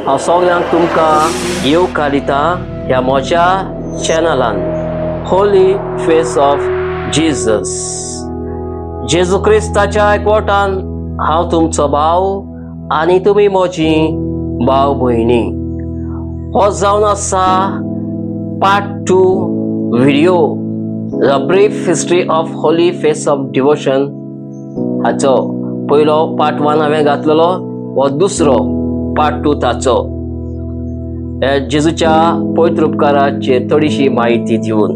हांव सगळ्यांक तुमकां येवकारिता ह्या म्हज्या चॅनलान होली फेस ऑफ जीजस. जेजू क्रिस्ताच्या एकवटान हांव तुमचो भाव आनी तुमी म्हजी भाव भयणी. हो जावन आसा part 2 video the brief history of Holy face of devotion. हाचो पयलो पार्ट 1 हांवें घातलेलो, हो दुसरो पार्ट 2 ताचो. जेजूच्या पवित्र उपकाराचेर थोडीशी म्हायती दिवन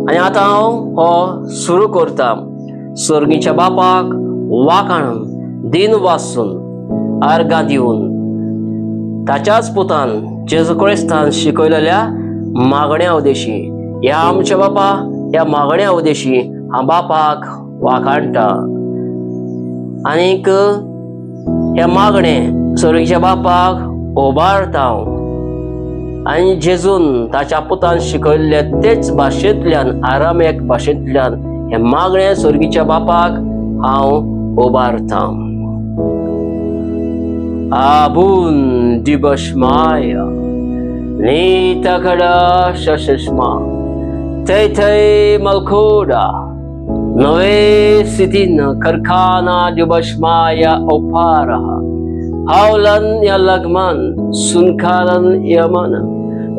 आनी आतां हांव हो सुरू करता. स्वर्गीच्या बापाक वाखाणून दिन वाचून आर्गां दिवन ताच्याच पुतान जेजू क्रिस्तान शिकयलेल्या मागण्या उदेशी ह्या आमच्या बापा ह्या मागण्या उदेशी हांव बापाक वाखाणटा. आनीक ह्या मागणे स्वर्गीच्या बापाक ओबाळटा आनी जेजून ताच्या पुतान शिकयल्ले तेच भाशेंतल्यान आरामेक भाशेंतल्यान हे मागणे स्वर्गीच्या बापाक हांव ओबारता. आबून दिबशमाया नीतकडा शशस्मा थै थै मलखोडा नवे सितीन करखाना दिबशमाया ओपारा हावलन या लगमन सुनखालन यमन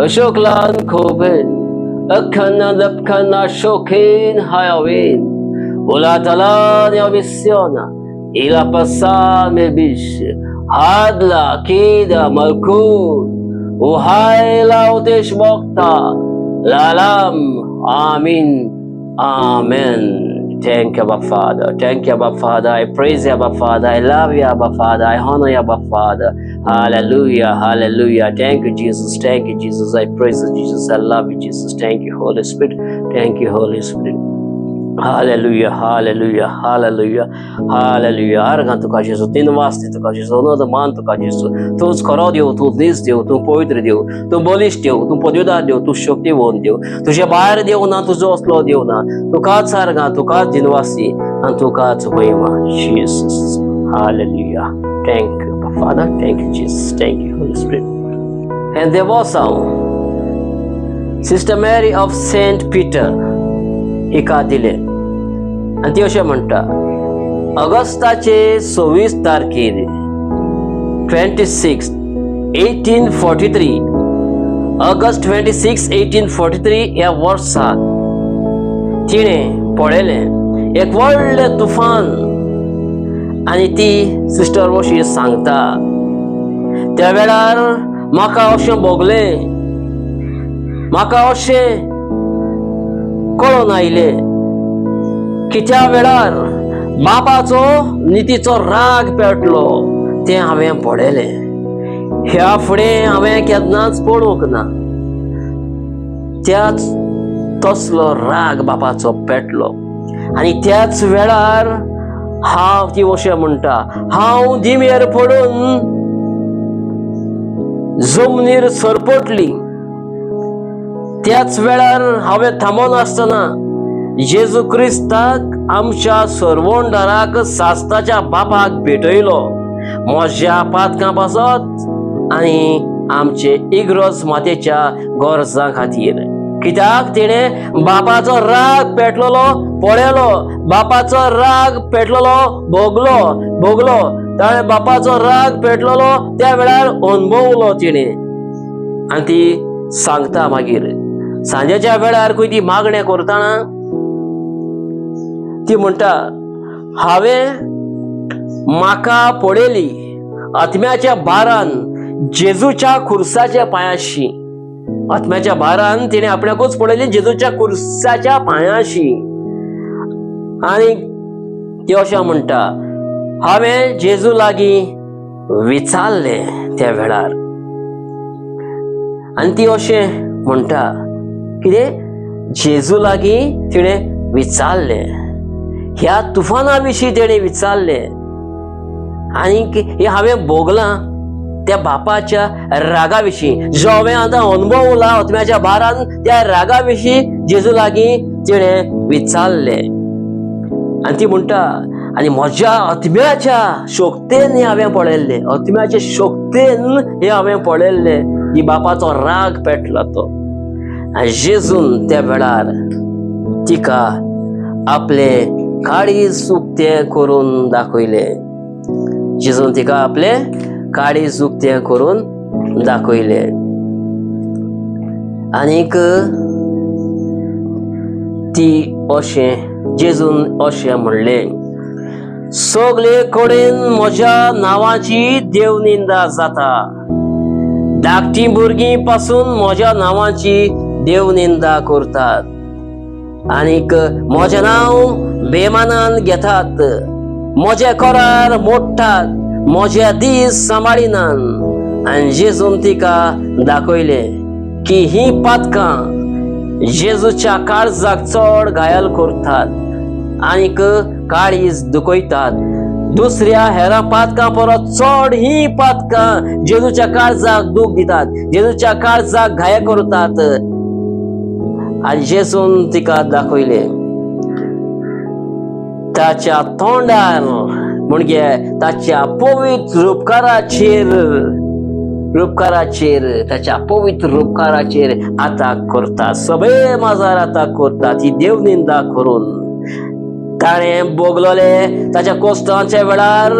अशोकलन खोबेन अखना दपखना शोखेन हायावेन उलातलन या विस्योना इला पसान में बिश हादला कीदा मलकूत उहायला उदेश वक्ता लालाम आमीन आमेन. Thank you, Abba Father. Thank you, Abba Father. I praise you, Abba Father. I love you, Abba Father. I honor you, Abba Father. Hallelujah, hallelujah. Thank you, Jesus. Thank you, Jesus. I praise you, Jesus. I love you, Jesus. Thank you, Holy Spirit. Thank you, Holy Spirit. Hallelujah, hallelujah, hallelujah, hallelujah. आर्गां तुका जेजू, तीन वास्ते तुका जेजू, अनंत मान तुका जेजू. तूच खरो देव, तू नीज देव, तू पवित्र देव, तू बलिश्ठ देव, तू पदवीदार देव, तू शक्तिवंत देव. तुझे भायर देव ना, तुजो असलो देव ना. तुकाच आर्गां, तुकाच दिनवासी आनी तुकाच महिमा. Jesus. Hallelujah. Thank you, Father. Thank you, Jesus. Thank you, Holy Spirit. And there was Sister Mary of Saint Peter एका दिले आणि ती अशें म्हणटा, ऑगस्टाचे 26 तारखेर 26 1843 ऑगस्ट 26 1843 ह्या वर्साक तिणें पळयलें एक व्हडलें तुफान. आनी ती सिस्टर अशी सांगता, त्या वेळार म्हाका अशें भोगलें, म्हाका अशें कळून आयलें की त्या वेळार बापाचो नितीचो राग पेटलो तें हांवें पळयलें. ह्या फुडें हांवें केन्नाच पळोवंक ना. त्याच तसलो राग बापाचो पेटलो आनी त्याच वेळार हांव ती अशें म्हणटा, हांव दिमेर पडून जमनीर सरपटली. त्याच वेळार हांवें थांबोन आसतना जेजू क्रिस्ताक आमच्या सर्वोंडाराक सास्ताच्या बापाक भेटयलो म्हज्या पातकां पासत आनी आमचे इग्रोज मातेच्या गरजां खातीर. कित्याक तिणें बापाचो राग पेटलेलो पळयलो, बापाचो राग पेटलेलो भोगलो. ताणें बापाचो राग पेटलेलो त्या वेळार अनुभवलो तिणें. आनी ती सांगता मागीर सांजेच्या वेळार खंय ती मागण्या करतना ती म्हणटा, हांवें म्हाका पळयली आत्म्याच्या भारान जेजूच्या खुर्साच्या पांयाशी. आत्म्याच्या भारान तिणें आपणाकूच पळयली जेजूच्या खुर्साच्या पांयाशी. आनी ती अशें म्हणटा, हांवें जेजू लागीं विचारलें त्या वेळार. आनी ती अशें म्हणटा, कितें जेजू लागीं तिणें विचारलें, ह्या तुफाना विशीं तेणें विचारलें आनीक हें हांवें भोगलां त्या बापाच्या रागा विशीं जो हांवें आतां अनुभवला आत्म्याच्या भारान त्या रागा विशीं जेजू लागीं तिणें विचारलें. आनी ती म्हणटा, आणि म्हज्या आत्म्याच्या शोक्तेन हे हांवें पळयल्ले, आत्म्याच्या शोक्तेन हे हांवें पळयल्ले की बापाचो राग पेटला तो. आनी जेजून त्या वेळार तिका आपले काळीज उक्तें करून दाखयले. जेजून तिका आपले काळीज उक्तें करून दाखयले. आनीक ती अशें जेजून अशें म्हणलें, सगळे कडेन म्हज्या नांवाची देवनिंदा जाता. धाकटी भुरगीं पासून म्हज्या नांवाची देवनिंदा करतात आनीक म्हजें नांव बेमानान घेतात, म्हजे करार मोडटात, म्हजे दीस सांबाळिनात. आनी जेजून तिका दाखयलें की ही पातकां जेजूच्या काळजाक चड घायल करतात आनीक काळीज दुखयतात. दुसऱ्या हेरा पातकां परस चड ही पातकां जेजूच्या काळजाक दूख दितात, जेजूच्या काळजाक घायल करतात. आनी जेजून तिका दाखयलें ताच्या तोंडार म्हणजे ताच्या पवित्र उपकाराचेर ताच्या पवित्र उपकाराचेर आताक करतात, सगळे माजार आताक करतात ही देवनिंदा करून. ताणें भोगलोले ताच्या कश्टांच्या वेळार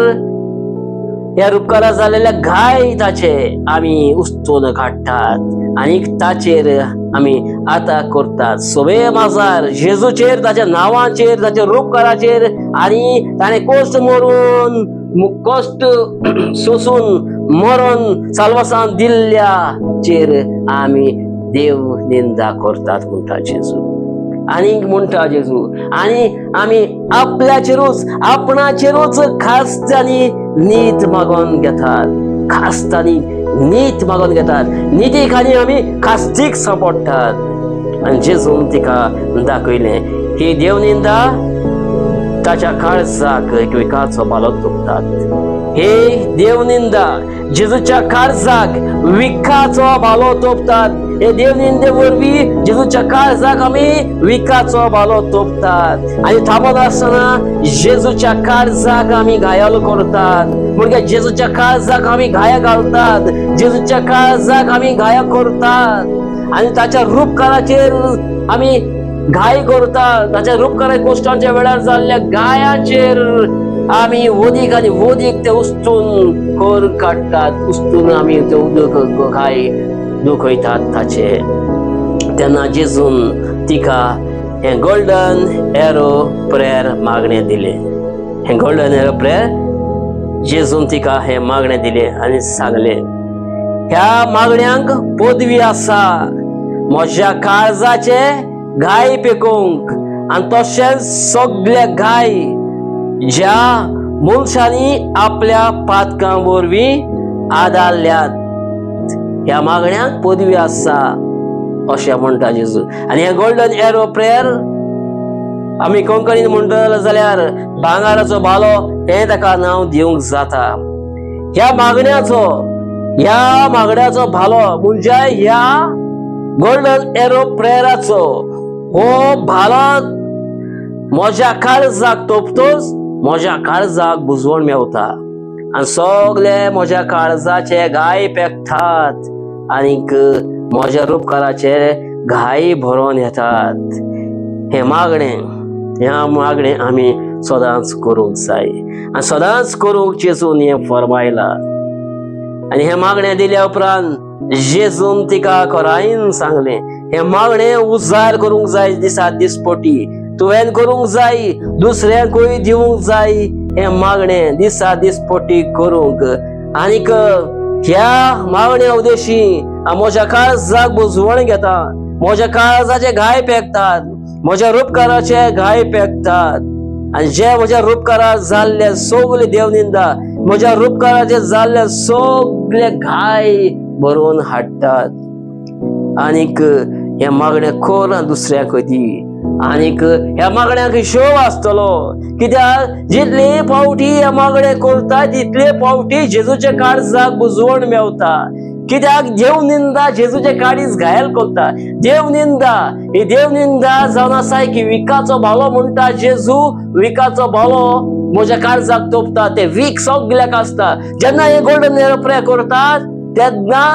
ह्या उपकारा जाल्लेल्या घाय ताचे आमी उस्तून काडटात आनीक ताचेर आमी आताक करतात. सगळे माजार जेजूचेर, ताच्या नांवाचेर, ताच्या उपकाराचेर आनी ताणें कश्ट सोसून मरण साल्वासान दिल्ल्याचेर आमी देव निंदा करतात म्हणटा जेजू. आनीक म्हणटा जेजू, आनी आमी आपणाचेरूच खास्त आनी नीत मागोन घेतात, खास्त आनी नीत मागोन घेतात, निती खाली आमी खास्तीक सांपडटात. आनी जेजून तिका दाखयलें ही देवनिंदा ताच्या काळजाक एक विकाचो बालो तोपतात. हे देवनिंदा जेजूच्या काळजाक विकाचो बालो तोपतात. हे देवनिंदे वरवीं जेजूच्या काळजाक आमी विकाचो बालो तोपतात आनी थांबत आसतना जेजूच्या काळजाक आमी घायल करतात. म्हणजे जेजूच्या काळजाक आमी घाया घालतात, जेजूच्या काळजाक आमी घाया करतात आनी ताच्या रूपकाराचेर आमी घाय करतात. ताच्या रूपकारा कश्टांच्या वेळार जाल्ल्या गायांचेर आमी वदीक आनी वदीक ते उस्तून कोर काडटात, उस्तून आमी ते उदक घाय दुखयतात ताचे. तेन्ना जेजून तिका हे गोल्डन एरो प्रेयर मागणें दिलें. हे गोल्डन एरो प्रेयर जेजून तिका हे मागणें दिलें आनी सांगलें, ह्या मागण्यांक पदवी आसा म्हज्या काळजाचे घाय पेकोवंक आनी तशेंच सगळे घाय ज्या मनशांनी आपल्या पातकां वरवीं आदारल्यात ह्या मागण्यांक पदवी आसा अशें म्हणटा जेजू. आनी हे गोल्डन एरो प्रेयर आमी कोंकणीन म्हणटले जाल्यार भांगाराचो बालो हे ताका नांव दिवंक जाता. ह्या मागण्याचो भालो म्हणजे ह्या गोल्डन एरो प्रेयराचो हो भालो म्हज्या काळजाक तोपतोच म्हज्या काळजाक बुजवण मेवता आनी सगळे म्हज्या काळजाचे घाय पेकतात आनीक म्हज्या उपकाराचे घाय भरोन येतात. हे मागणे आमी सदांच करूंक जाय आनी सदांच करूंक जेजून हे फरमायला. आनी हे मागणे दिल्या उपरांत जेजून तिका खराईन सांगले, हे मागणे उजार करूंक जाय दिसा दिसपटी, तुवें करूंक जाय, दुसऱ्यांकूय दिवंक जाय. हे मागणे दिसा दिसपटी करूंक आनीक ह्या मागण्या उद्देशी म्हज्या काळजाक बुजवण घेता, म्हज्या काळजाचे घाय पेकतात, म्हज्या उपकाराचे घाय पेकतात आनी जे म्हज्या उपकारार जाल्ले सगळे देवनिंदा म्हज्या उपकाराचे जाल्ले सगळे घाय भरून हाडटात. आनीक हे मागणे कोर दुसऱ्याक दी आनीक ह्या मागण्याक हिशोब आसतलो, कित्याक जितले फावटी हे मागणे करता तितले फावटी जेजूच्या काळजाक बुजवण मेवता. कित्याक देवनिंदा जेजूचे काळीज घायल करता. देवनिंदा जावन आसा की विकाचो भालो म्हणटा जेजू, विकाचो भालो म्हज्या काळजाक तोपता ते वीक सगल्याक आसता. जेन्ना हे गोल्डन एरो प्रेयर करतात तेन्ना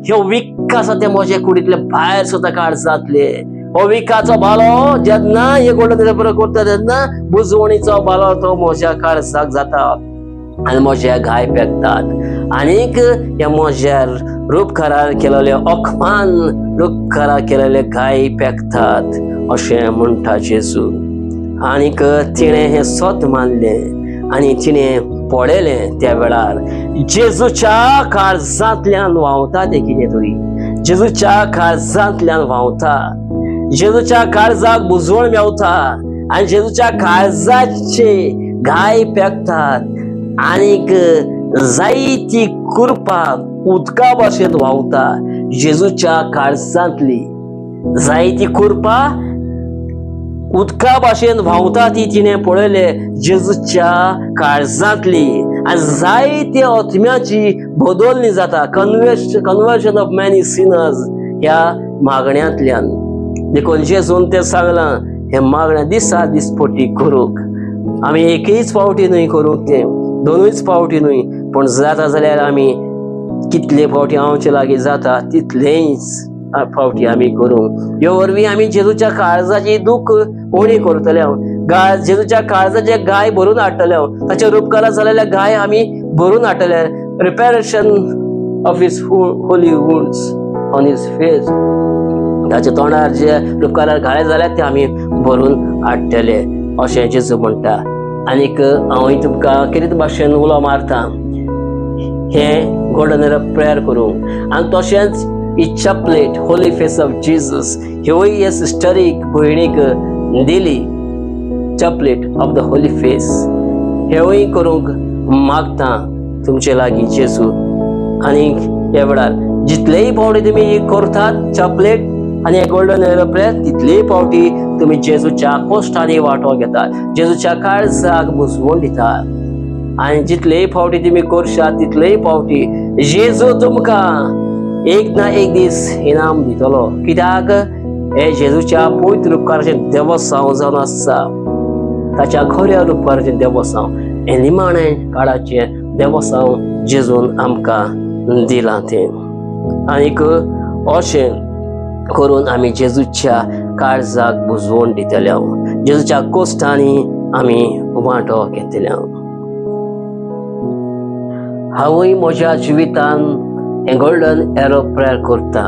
ह्यो वीक आसा ते म्हजे कुडींतले भायर सुद्दां काळजांतले. हो विकाचो बालो जेन्ना हे गोल्डन एरो प्रेयर करता तेन्ना बुजवणीचो बालो तो म्हज्या काळजाक जाता आनी म्हजे घाय पेकतात. आनीक ह्या म्हज्या रूपकारार केलेले ओखमान रूपकारार केलेले घाय पेकतात अशें म्हणटा जेजू. आनीक तिणें हें सत मानलें आनी तिणें पळयलें त्या वेळार जेजूच्या काळजांतल्यान व्हांवता तें कितें तरी. जेजूच्या काळजांतल्यान व्हांवता. जेजूच्या काळजाक बुजवण मेवता आनी जेजूच्या काळजाचे घाय पेकतात. आनीक जायती कृपा उदका भाशेन व्हांवता. जेजूच्या काळजांतली जायती कृपा उदका भाशेन व्हांवता ती तिणें पळयले जेजूच्या काळजांतली. आनी जायत्या आत्म्याची बदलणी जाता. कन्वर्शन ऑफ मॅनी सिनर्स ह्या मागण्यांतल्यान. देखून जेजून तें सांगलां हे मागण्या दिसा दिसपटी करूंक. आमी एकूच फावटी न्हय करूंक तें, दोनूच फावटी न्हय, पूण जाता जाल्यार आमी कितले फावटी आमचे लागीं जाता तितलेच फावटी आमी करूंक. ह्यो वरवीं आमी जेजूच्या काळजाची दूख उणी करतले. जेजूच्या काळजाचे गाय भरून हाडटले. ताचे उपकारा जालेले गाय आमी भरून हाडटले. Reparation of his holy wounds on his face. ताच्या तोंडार जे उपकारार घाले जाल्यात ते आमी भरून हाडटले अशें जेजू म्हणटा. आनीक हांव तुमकां कितें भाशेन उलो मारता हे गोल्डन एरो प्रेयर करूंक. आनी तशेंच ही चपलेट होली फेस ऑफ जीसस ह्योय हे सिस्टरीक भयणीक दिली. चपलेट ऑफ द होली फेस हेवूय करूंक मागता तुमचे लागीं जेजू. आनीक ह्या वेळार जितलेय फावटी तुमी करतात चपलेट आनी हे गोल्डन एरो प्रेयर तितलेय फावटी तुमी जेजूच्या कोश्टांनी वांटो घेतात. जेजूच्या काळजाक बुजवण दितात. आनी जितलेय फावटी तुमी करशात तितलेय फावटी जेजू तुमकां एक ना एक दीस इनाम दितलो. कित्याक हे जेजूच्या पवित्र उपकाराचे देवस्थान जावन आसा. ताच्या खऱ्या उपकाराचे देवस्थान हे निमाणें काळाचे देवस्थान जेजून आमकां दिलां तें. आनीक अशें करून आमी जेजूच्या काळजाक बुजवण दितले. जेजूच्या कोश्टांनी आमी वांटो घेतले. हांवूय म्हज्या जिवितान हे गोल्डन एरो प्रेयर करता.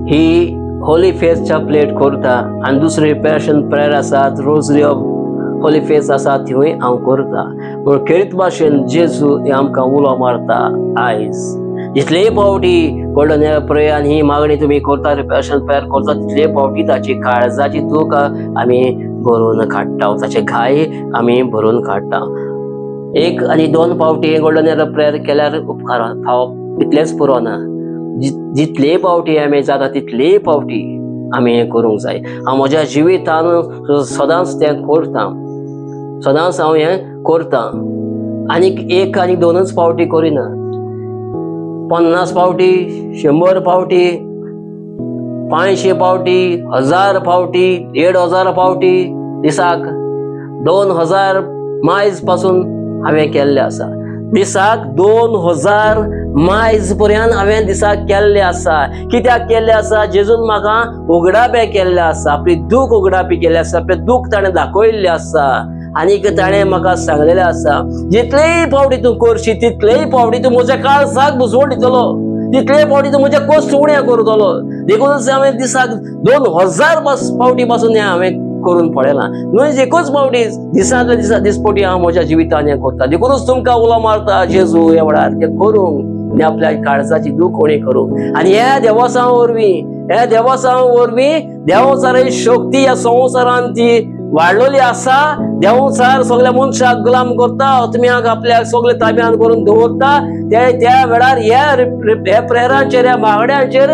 ही होली फेस चपलेट करता आनी दुसरी रिपेरेशन प्रेयर आसात रोजरी ऑफ होली फेस आसा तिवूय हांव करता. पूण खेरीत भाशेन जेजू हे आमकां उलो मारता आयज. जितलेय फावटी गोल्डन एरो प्रेयर आनी ही मागणी तुमी करता रिपेरेशन प्रेयर करता तितले फावटी ताची काळजाची दूख आमी भरून काडटा. ताचे घाय आमी भरून काडटा. एक आनी दोन फावटी गोल्डन एरो प्रेयर केल्यार उपकार तितलेच पुरोना. जितले फावटी आमी जाता तितले फावटी आमी हें करूंक जाय. हांव म्हज्या जिवितान सदांच तें करता. सदांच हांव हें करता. आनीक एक आनी दोनच फावटी करिना. 50 फावटी 100 फावटी 500 फावटी 1000 फावटी 1500 फावटी दिसाक 2000 मायज पासून हांवें केल्ले आसा. दिसाक 2000 मायज पर्यंत हांवें दिसाक केल्ले आसा. कित्याक केल्ले आसा? जेजून म्हाका उगडापे केल्ले आसा. आपली दूख उगडापी केल्ले आसा. आपले दूख ताणें दाखयल्ले आसा. आनीक ताणें म्हाका सांगलेलें आसा जितलेय फावटी तूं करशी तितलेय फावटी तूं म्हज्या काळजाक बुजवण दितलो. तितले फावटी तूं म्हजे कश्ट उणे करतलो. देखूनच हांवें दिसाक 2000 फावटी पासून हें हांवें करून पळयलां. न्हय एकूच फावटी दिसांतल्या दिसपटी हांव म्हज्या जिवितान हें करता. देखूनच तुमकां उलो मारता जेजू ह्या वेळार तें करूंक आनी आपल्या काळजाची दूख उणी करूंक. आनी ह्या देवासां वरवीं देवाचार शक्ती ह्या संवसारांत ती वाडलेली आसा. देवचार सगळ्या मनशाक गुलाम करता. आत्म्याक आपल्या सगळे ताब्यान करून दवरता. त्या वेळार ह्या प्रेयरांचेर ह्या मागण्यांचेर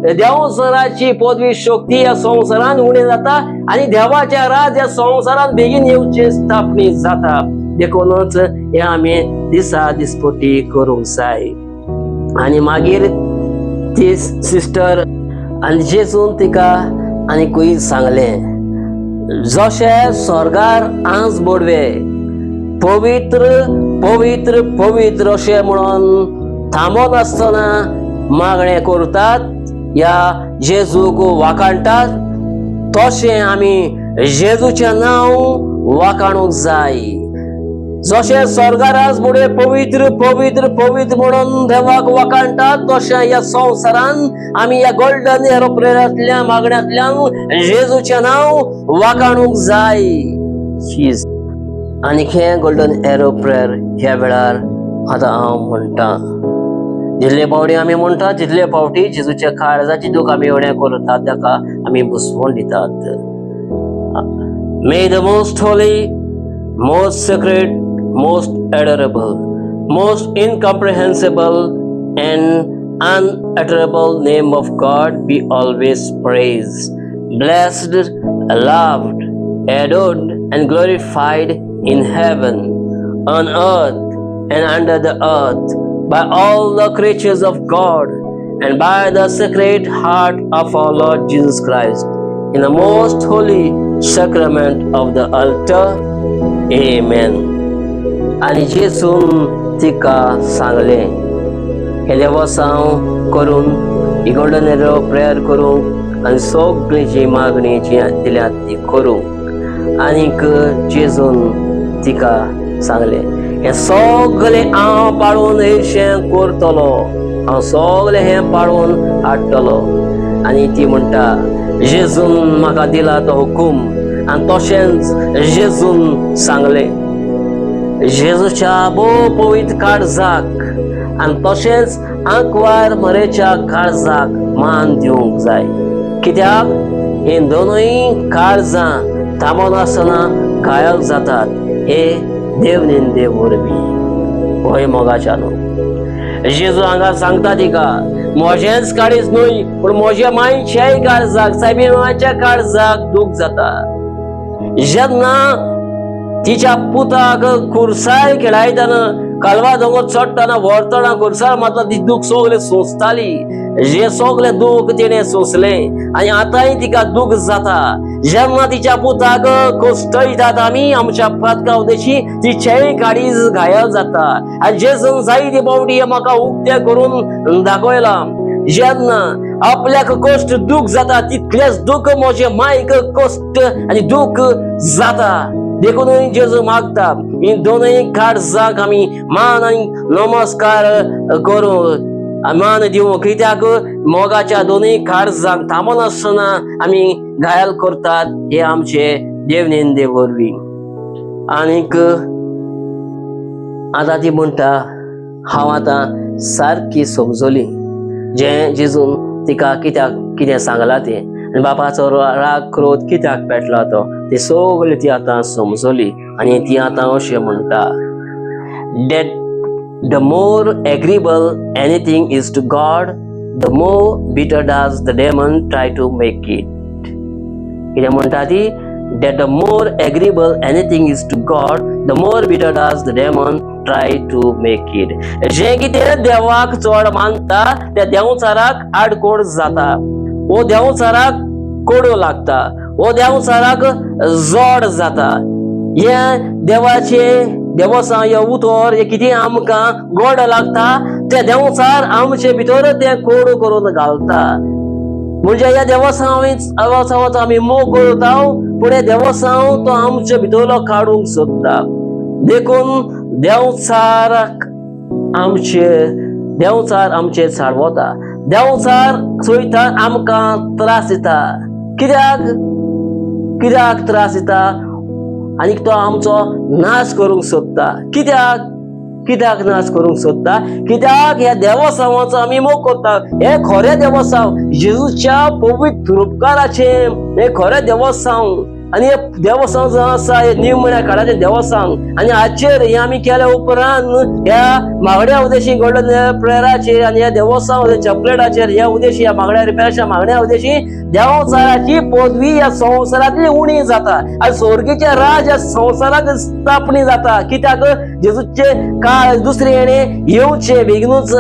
देवसराची पदवी शक्ती ह्या संवसारान उणी जाता आनी देवाचें राज ह्या संवसारान बेगीन येवचें स्थापनीत जाता. देखूनच हे आमी दिसा दिसपटी करूंक जाय. आनी मागीर ती सिस्टर आनी जेजून तिका आनीकूय सांगलें जशें स्वर्गार आंस बोडवे पवित्र पवित्र पवित्र अशें म्हणून थांबोन आसतना मागणें करतात या जेजूक वाखाणटात तशें आमी जेजूचें नांव वाखाणूंक जाय। जशें स्वर्गारास फुडें पवित्र पवित्र पवित्र म्हणून देवाक वाखाणटात तशें ह्या संवसारान आमी ह्या गोल्डन एरोप्लेनांतल्या मागण्यांतल्यान जेजूचें नांव वाखाणूंक जाय। आनी हे गोल्डन एरो प्रेयर ह्या वेळार आतां हांव म्हणटा, जितले फावटी आमी म्हणटा तितले फावटी जेजूच्या काळजाची दूख आमी उणें करतात, ताका आमी बुसवण दितात। May the most holy, most sacred, most adorable, most incomprehensible and unutterable name of God be always praised, blessed, loved, adored and glorified in heaven, on earth and under the earth, by all the creatures of God and by the sacred heart of our Lord Jesus Christ, in the most holy sacrament of the altar. Amen. आणि जेसून तिका सांगले, हे देवसांव करून ही golden arrow prayer करूंक आनी सगळी जी मागणी जी दिल्यात ती करूंक। आनीक जेजून तिका सांगले, हे सगळे हांव पाळून येशें करतलो, हांव सगळे हे पाळून हाडटलो। आनी ती म्हणटा, जेजून म्हाका दिला तो हुकूम आनी तशेंच जेजून सांगले। जेजूच्या भोव पवित्र काळजाक आनी तशेंच आंकवार मरेच्या काळजाक मान दिवंक जाय, कित्याक ही दोनूय काळजां थांबोन आसतना घायल जातात हे देवनिंदे वरवीं। होय मोगाच्या न्हू, जेजू हांगा सांगता तिका, म्हजेंच काळीज न्हय पूण म्हज्या मांयच्याय काळजाक, सायबीणाच्या काळजाक दूख जाता। जेन्ना तिच्या पुताक खुर्साय खेळायतना कालवा दोंगर चडटना व्हरतना खुर्साय मारतना ती दूख सगळें सोंसताली, जे सगळें दूख तिणें सोंसलें आनी आतांय तिका दूख जाता। जेन्ना तिच्या पुताक कोश्टयतात आमी आमच्या पातका उदेशी तिचेय काळीज घायल जाता। आनी जेजून जायते फावटी म्हाका उक्तें करून दाखयलां, जेन्ना आपल्याक कश्ट दूख जाता तितलेंच दूख म्हजे मायक कश्ट आनी दूख जाता। देखून जेजू मागता ही दोनूय काळजाक आमी मान आनी नमस्कार करूं, मान दिवं, कित्याक मोगाच्या दोनूय काळजाक थांबोन आसतना आमी घायल करतात हे आमचे देवनिंदे वरवीं। आनीक आतां ती म्हणटा, हांव आतां सारकी समजली जें जेजून तिका कित्याक कितें सांगलां तें, आनी बापाचो राग क्रोध कित्याक पेटला तो ती सगळी ती आतां समजली। आनी ती आतां अशें म्हणटा, that the more agreeable anything is to God, the more bitter does the demon try to make it. कितें म्हणटा ती, that the more agreeable anything is to God, the more bitter does the demon try to make it. जे कितें देवाक चड मानता त्या देवचाराक आडकोड जाता, वो देवचाराक कोडो लागता, वो देवचाराक जोड जाता। हे देवाचे देवसां हे उतर हे कितें आमकां गोड लागता ते देवचार आमचे भितर ते कोड करून घालता। म्हणजे ह्या देवसांवाचो आमी मोग करता पूण हे देवसांव तो आमचे भितरलो काडूंक सोदता। देखून देवचार आमचे चाडवता, देवचार चोयता आमकां त्रास दिता। कित्याक त्रास दिता आनी तो आमचो नाश करूंक सोदता। कित्याक नाश करूंक सोदता, कित्याक ह्या देवसांवाचो आमी मोग करता। हे खरे देवसांव जेजूच्या पवित्र उपकाराचे हे खरे देवसांव आनी हे देवसांव जो आसा हे निमण्या काळाचे देवसांव। आनी हाचेर हे आमी केल्या उपरांत ह्या मागण्या उदेशी गोल्डन प्रेयराचेर आनी ह्या देवसांव चॉकलेटाचेर ह्या उदेशी ह्या मागण्या रिपेराच्या मागण्या उदेशी देवचाराची पदवी ह्या संवसारांतली उणी जाता आनी स्वर्गीचे राज ह्या संवसाराक स्थापणी जाता। कित्याक जेजूचे काळ दुसरे येणे येवचे बेगीनूच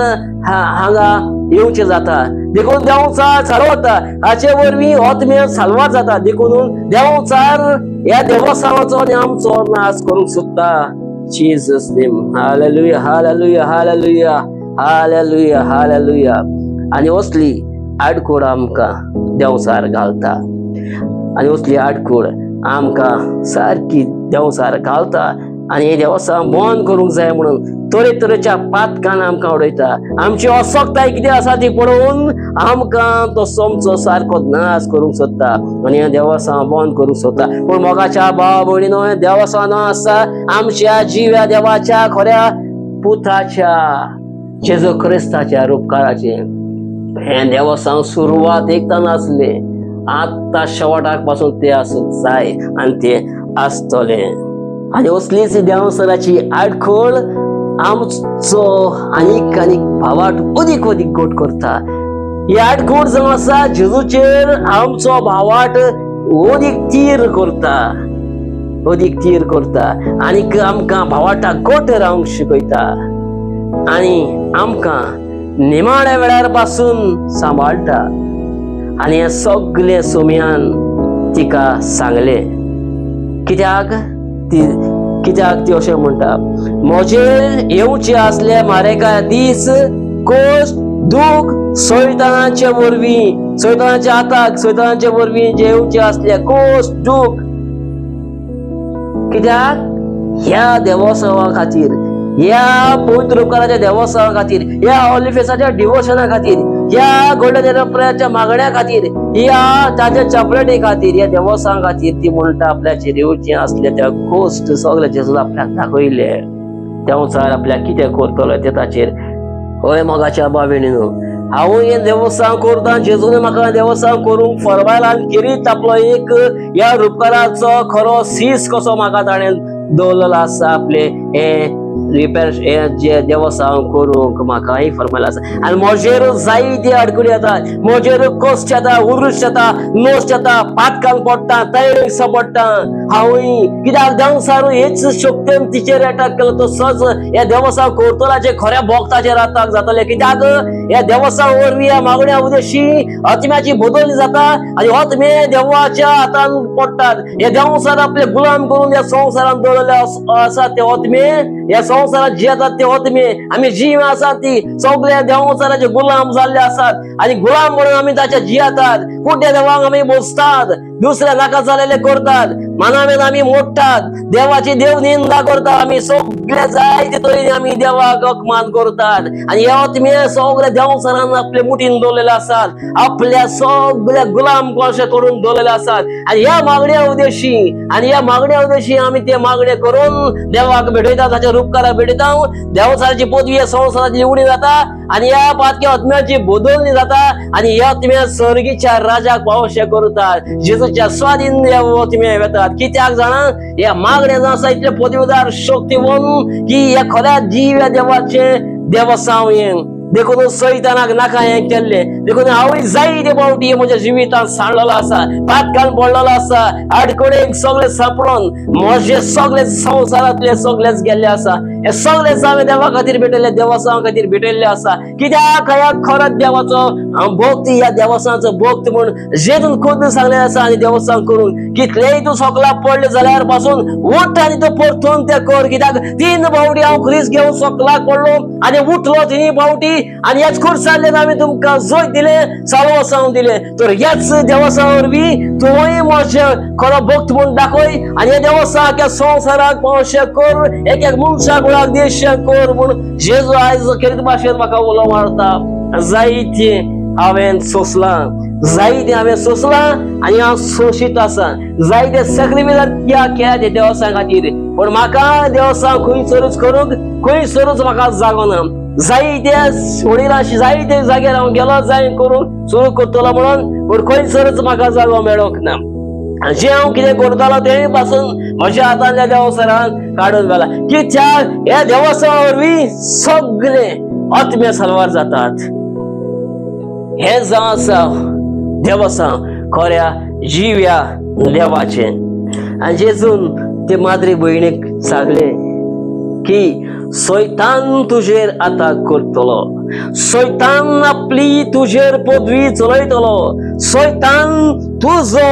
हांगा येवचे जाता। देखून देवचार चालवता हाचे वरवीं आत्मीय साल्वार जाता। देखून देवचार ह्या देवसांवाचो आनी आमचो नाश करूंक सोदता। Jesus name. Hallelujah, hallelujah, hallelujah, hallelujah, hallelujah. आणि असली आडकोड आमकां देंवसार घालता, आणि असली आडकोड आमकां सारकी देंवसार घालता. आणि हे देवस्थान बंद करूंक जाय म्हणून तरेतरेच्या पातकान आमकां उडयता. आमची असक्ताय कितें आसा ती पळोवन आमकां तो सोमचो सारको नाश करूंक सोदता आनी हें देवस्थान बंद करूंक सोदता. पूण मोगाच्या भाव भयणीनो, हें देवस्थान आसा आमच्या जिव्या देवाच्या खऱ्या पुताच्या जेजू क्रिस्ताच्या उपकाराचे. हें देवस्थान सुरवात एकदां नासले, आतां शेवटाक पासून ते आसूंक जाय आनी ते आसतले. आणि असलीच देवसराची आडखळ आमचो आनीक आनीक भावाट अदीक अदीक गोड करता. ही आडखळ जो आसा जेजूचेर आमचो भावाट अदीक तीर करता, अदीक तीर करता. आनीक आमकां भावाटाक गोट रावंक शिकयता आनी आमकां निमाण्या वेळार पासून सांबाळटा. आनी हे सगळे सोम्यान तिका सांगले. कित्याक ती अशें म्हणटा, म्हजेर येवचे आसले मारेका दीस, कोश्ट, दूख, सैतानाचे वरवीं, सैतानाच्या हाताक, सैतानाचे वरवीं जे येवचे आसले कोश्ट, दूख. कित्याक ह्या देवस्थाना खातीर, ह्या पवित्र उपकाराच्या देवस्थाना खातीर, ह्या हॉली फेसाच्या डिवोशना खातीर, ह्या गोल्डन प्रेयरच्या मागण्या खातीर, ह्या ताच्या चपलेटी खातीर, ह्या देवस्थाना खातीर ती म्हणटा आपल्याचेर येवचें आसले त्या गोश्ट सगळे जेजून आपल्याक दाखयले. देवचार आपल्याक कितें करतलो ते ताचेर. हय मोगाच्या भाव-भयणीनो, हांव हें देवस्थान करता, जेजून म्हाका देवस्थान करूंक फरमायला आनी किरीत आपलो एक ह्या उपकाराचो खरो सीस कसो म्हाका ताणें दवरलेलो आसा. आपले हे रिपेर जे देवस्थान करूंक म्हाकाय फरमायला आसा. आनी म्हजेर जायते आडखळी येता, म्हजेर कश्ट येता, उरुश येता, नोश येता, पातकान पडटा, तैर पडटा. हांवूय कित्याक देवसारू हेच शक्तीन तिचेर अटॅक केलो, तो सज ह्या देवस्थान करतलाचे खऱ्या भक्ताचेर अटॅक जातले. कित्याक ह्या देवस्थान वरवीं ह्या मागण्या उद्देशी आत्म्याची बदल जाता आनी आत्मे देवाच्या हातान पडटात. हे देवसार आपले गुलाम करून ह्या संवसारान दवरलेले आसात. ते आत्मे ह्या संवसारात जियेतात, ते आत्मे आमी जीव आसात ती सगळ्या देवसाराचे गुलाम जाल्ले आसात आनी गुलाम म्हणून आमी ताच्या जियेतात. कुठे देवाक आमी बोसतात, दुसऱ्या नाका जालेले करतात, मानावेन आमी मोडटात, देवाची देव निंदा करतात. आमी सगळे जायते तरेन आमी देवाक अपमान करतात आनी हे आत्मे सगळ्या देवसारान आपले मुठीन दवरलेले आसात, आपल्या सगळ्या गुलाम कशे करून दवरलेले आसात. आनी ह्या मागण्या उद्देशी आमी ते मागणे करून देवाक भेटयता, ताच्या उपकाराक भेटयता. देवसाराची पदवी ह्या संवसाराची उणी जाता आनी ह्या पातक्या आत्म्याची बदलणी जाता आनी ह्या आत्म्या सर्गीच्या राजाक पावशे करतात, जेजूच्या स्वाधीन ह्या आत्म्या येतात. कित्याक जाणा, ह्या मागण्या जो आसा इतले पदवीदार शक्तीवन की ह्या खऱ्या जिव्या देवाचे देवस्थान देखून सैतानाक नाका हें केल्ले. देखून हांवूय जायते फावटी म्हज्या जिवितांत सांडलेलो आसा, पातकान पडलेलो आसा, आडकडेक सगळे सापडून म्हजे सगळे संवसारांतले सगळेच गेल्ले आसा. हे सगळेच हांवें देवा खातीर भेटयल्ले, देवस्थाना खातीर भेटयल्ले आसा. कित्याक ह्या खऱ्या देवाचो भक्त, ह्या देवस्थानाचो भक्त म्हूण जेजून खुद सांगले आसा. आनी देवस्थान करून कितलेय तूं सकला पडले जाल्यार पासून उठ आनी तो परतून ते कर. कित्याक 3 फावटी हांव ख्रिस्त घेवन सकलाक पडलो आनी उठलो 3 फावटी आनी ह्याच खुर्सांतल्यान आमी तुमकां जोय दिले, साळोवसांव दिले. तर ह्याच देवस्थाना वरवीं तुवूय म्हजे खरो भक्त म्हूण दाखय आनी हे देवस्थानाक ह्या संवसाराक पावशे कर, एक एक मनशाक कुळाक देशे कर म्हूण जेजू आयज खेरीत भाशेन म्हाका उलो मारता. जायते हांवें सोंसलां आनी हांव सोंशीत आसा. जायते सॅक्रिफायस केल्या ते देवस्थाना खातीर, पण म्हाका देवस्थान खंयसरूच करूंक खंयसरूच म्हाका जागो ना. जायते जायते जाग्यार हांव गेलो जाय करून सुरू करतलो म्हणून, पण खंयसरूच म्हाका जागो मेळोंक ना. जे हांव कितें करतालो ते पासून म्हज्या हातांतल्या देवस्थानान काडून घाला. कित्याक ह्या देवस्थाना वरवीं सगळे आत्मे साल्वार जातात. हे जावन आसा देवस्थान खऱ्या जिव्या देवाचे. आनी जेजून ते माद्री भयणीक सांगले, की सैतान तुझेर आता करतलो, सैतान आपली तुझेर पदवी चलयतलो, सैतान तुझो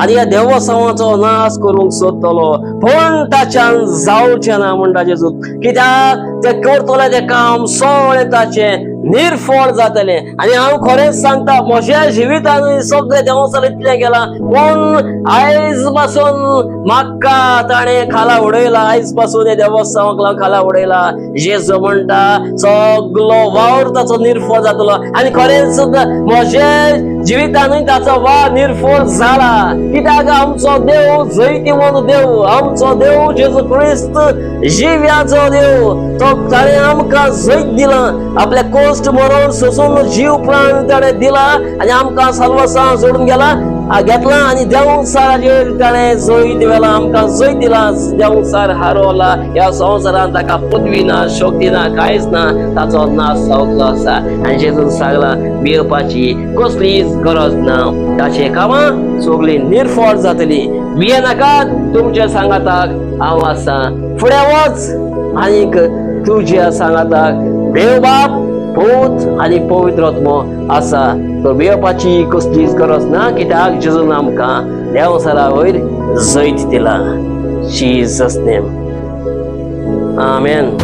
आनी ह्या देवसावाचो नाश करूंक सोदतलो, पण ताच्यान जावचें ना म्हणटा जेजू, कित्याक ते करतले ते काम सगळें ताचें निर्फळ जातले. आनी हांव खरेंच सांगता, म्हज्या जिवितानूय सगळे देवचार इतलें गेलां, पण आयज पासून म्हाका ताणें खाला उडयला, आयज पासून हे देवस्थानाक खाला उडयला. जेजू म्हणटा सगळो वावर ताचो निर्फळ जातलो, आनी खरेंच म्हज्या जिवितानूय ताचो वावर निर्फळ जाला, कित्याक आमचो देव जैतिवंत देव, आमचो देव जेजू क्रिस्त जिव्याचो देव, तो ताणें आमकां जैत दिलां, आपल्या कोश्ट मरण सोसून जीव प्राण ताणें दिला आनी आमकां सर्वसां सोडून गेला घेतला आनी देवसाराचेर ताणें जैत वेला, आमकां जैत दिला. देवसार हारोवला, ह्या संवसारांत ताका पदवी ना, शक्ती ना, कांयच ना, ताचो नाश जावतलो आसा. आनी जेजून सांगलां भियेवपाची कसलीच गरज ना, ताचे कामां सगळीं निर्फळ जातली. भियेनाकात, तुमच्या सांगाताक हांव आसा. फुडें वच आनीक तुज्या सांगाताक देव बाप, पूत आनी पवित्र आत्मो आसा. तो भियेवपाची कसलीच गरज ना, कित्याक जेजून आमकां देवसारा वयर जैत दिला. जीसस नेम, आमेन.